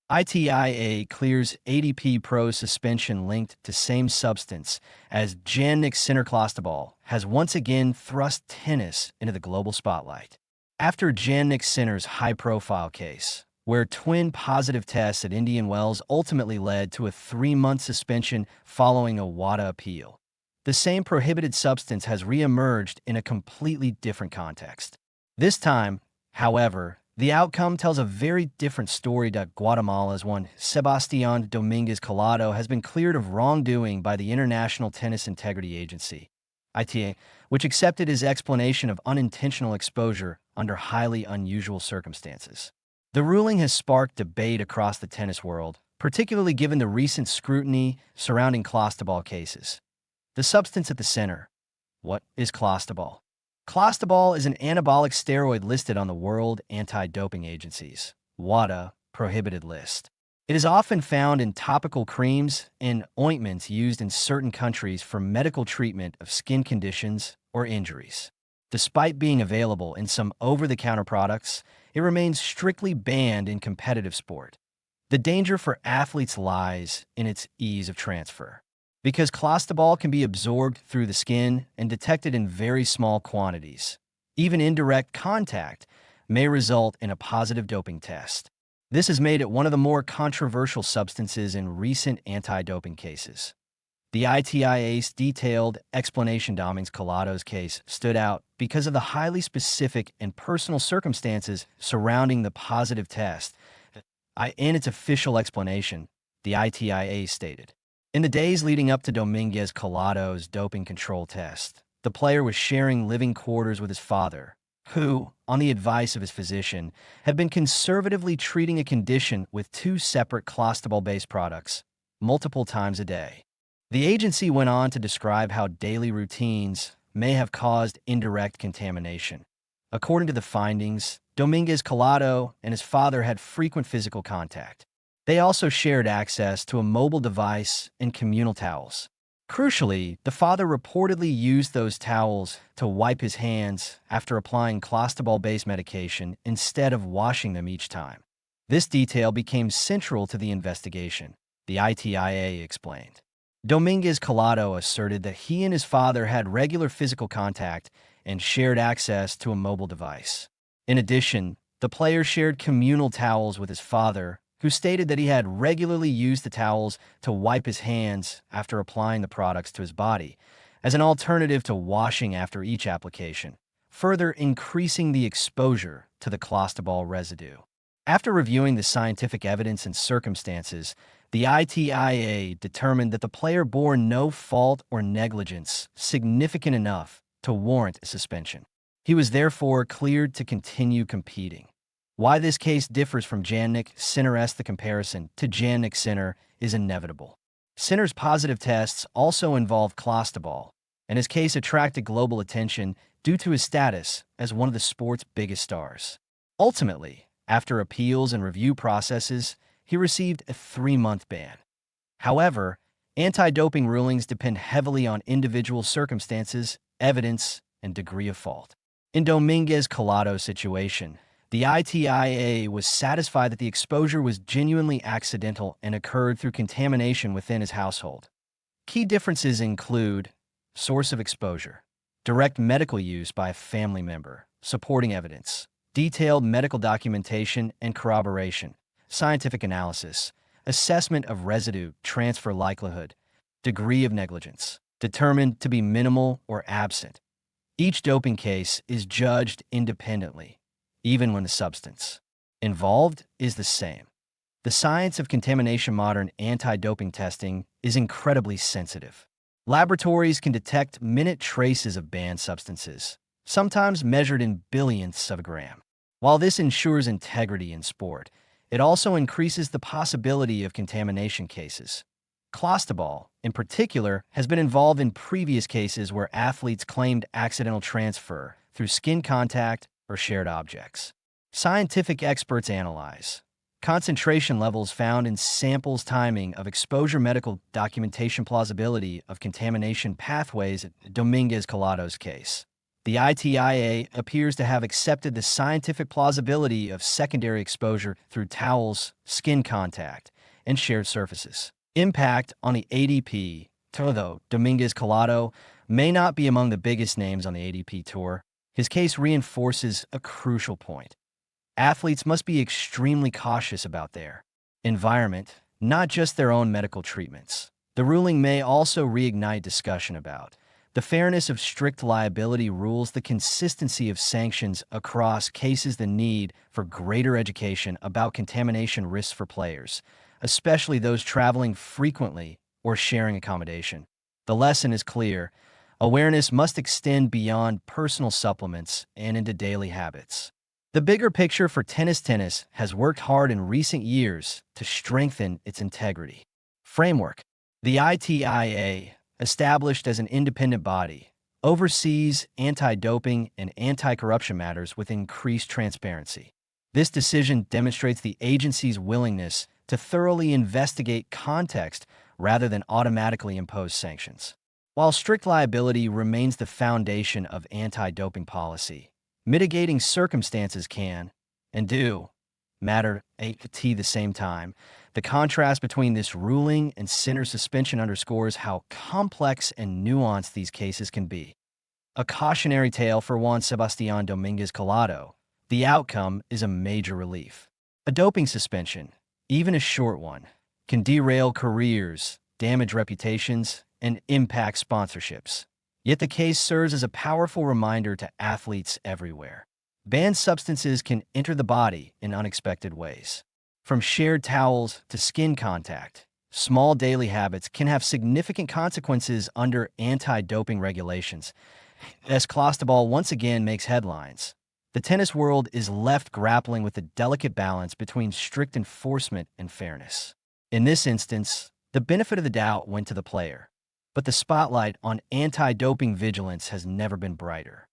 ITIA clears ATP Pro suspension linked to same substance as Jannik Sinner Clostebol has once again thrust tennis into the global spotlight. After Jannik Sinner's high-profile case, where twin positive tests at Indian Wells ultimately led to a 3-month suspension following a WADA appeal, the same prohibited substance has re-emerged in a completely different context. This time, however, the outcome tells a very different story. Guatemala's Juan Sebastián Domínguez Collado has been cleared of wrongdoing by the International Tennis Integrity Agency, ITIA, which accepted his explanation of unintentional exposure under highly unusual circumstances. The ruling has sparked debate across the tennis world, particularly given the recent scrutiny surrounding Clostebol cases. The substance at the center. What is Clostebol? Clostebol is an anabolic steroid listed on the World Anti-Doping Agency's WADA prohibited list. It is often found in topical creams and ointments used in certain countries for medical treatment of skin conditions or injuries. Despite being available in some over-the-counter products, it remains strictly banned in competitive sport. The danger for athletes lies in its ease of transfer. Because Clostebol can be absorbed through the skin and detected in very small quantities, even indirect contact may result in a positive doping test. This has made it one of the more controversial substances in recent anti-doping cases. The ITIA's detailed explanation Domínguez Collado's case stood out because of the highly specific and personal circumstances surrounding the positive test. In its official explanation, the ITIA stated, "In the days leading up to Domínguez Collado's doping control test, the player was sharing living quarters with his father, who, on the advice of his physician, had been conservatively treating a condition with 2 separate Clostebol-based products, multiple times a day." The agency went on to describe how daily routines may have caused indirect contamination. According to the findings, Domínguez Collado and his father had frequent physical contact. They also shared access to a mobile device and communal towels. Crucially, the father reportedly used those towels to wipe his hands after applying Clostebol-based medication instead of washing them each time. This detail became central to the investigation, the ITIA explained. Domínguez Collado asserted that he and his father had regular physical contact and shared access to a mobile device. In addition, the player shared communal towels with his father, who stated that he had regularly used the towels to wipe his hands after applying the products to his body, as an alternative to washing after each application, further increasing the exposure to the Clostebol residue. After reviewing the scientific evidence and circumstances, the ITIA determined that the player bore no fault or negligence significant enough to warrant a suspension. He was therefore cleared to continue competing. Why this case differs from Jannik Sinner's, the comparison to Jannik Sinner is inevitable. Sinner's positive tests also involved Clostebol, and his case attracted global attention due to his status as one of the sport's biggest stars. Ultimately, after appeals and review processes, he received a 3-month ban. However, anti-doping rulings depend heavily on individual circumstances, evidence, and degree of fault. In Domínguez Collado's situation, the ITIA was satisfied that the exposure was genuinely accidental and occurred through contamination within his household. Key differences include source of exposure, direct medical use by a family member, supporting evidence, detailed medical documentation and corroboration, scientific analysis, assessment of residue transfer likelihood, degree of negligence, determined to be minimal or absent. Each doping case is judged independently, even when the substance involved is the same. The science of contamination modern anti-doping testing is incredibly sensitive. Laboratories can detect minute traces of banned substances, sometimes measured in billionths of a gram. While this ensures integrity in sport, it also increases the possibility of contamination cases. Clostebol, in particular, has been involved in previous cases where athletes claimed accidental transfer through skin contact or shared objects. Scientific experts analyze concentration levels found in samples, timing of exposure, medical documentation, plausibility of contamination pathways. Domínguez Collado's case, The ITIA appears to have accepted the scientific plausibility of secondary exposure through towels, skin contact, and shared surfaces. Impact on the ATP Tour, though, Domínguez Collado may not be among the biggest names on the ATP Tour. His case reinforces a crucial point. Athletes must be extremely cautious about their environment, not just their own medical treatments. The ruling may also reignite discussion about the fairness of strict liability rules, the consistency of sanctions across cases, the need for greater education about contamination risks for players, especially those traveling frequently or sharing accommodation. The lesson is clear. Awareness must extend beyond personal supplements and into daily habits. The bigger picture for tennis has worked hard in recent years to strengthen its integrity framework. The ITIA, established as an independent body, oversees anti-doping and anti-corruption matters with increased transparency. This decision demonstrates the agency's willingness to thoroughly investigate context rather than automatically impose sanctions. While strict liability remains the foundation of anti-doping policy, mitigating circumstances can, and do, matter at the same time. The contrast between this ruling and Sinner's suspension underscores how complex and nuanced these cases can be. A cautionary tale for Juan Sebastián Domínguez Collado. The outcome is a major relief. A doping suspension, even a short one, can derail careers, damage reputations, and impact sponsorships. Yet the case serves as a powerful reminder to athletes everywhere. Banned substances can enter the body in unexpected ways. From shared towels to skin contact, small daily habits can have significant consequences under anti-doping regulations. As Clostebol once again makes headlines, the tennis world is left grappling with the delicate balance between strict enforcement and fairness. In this instance, the benefit of the doubt went to the player, but the spotlight on anti-doping vigilance has never been brighter.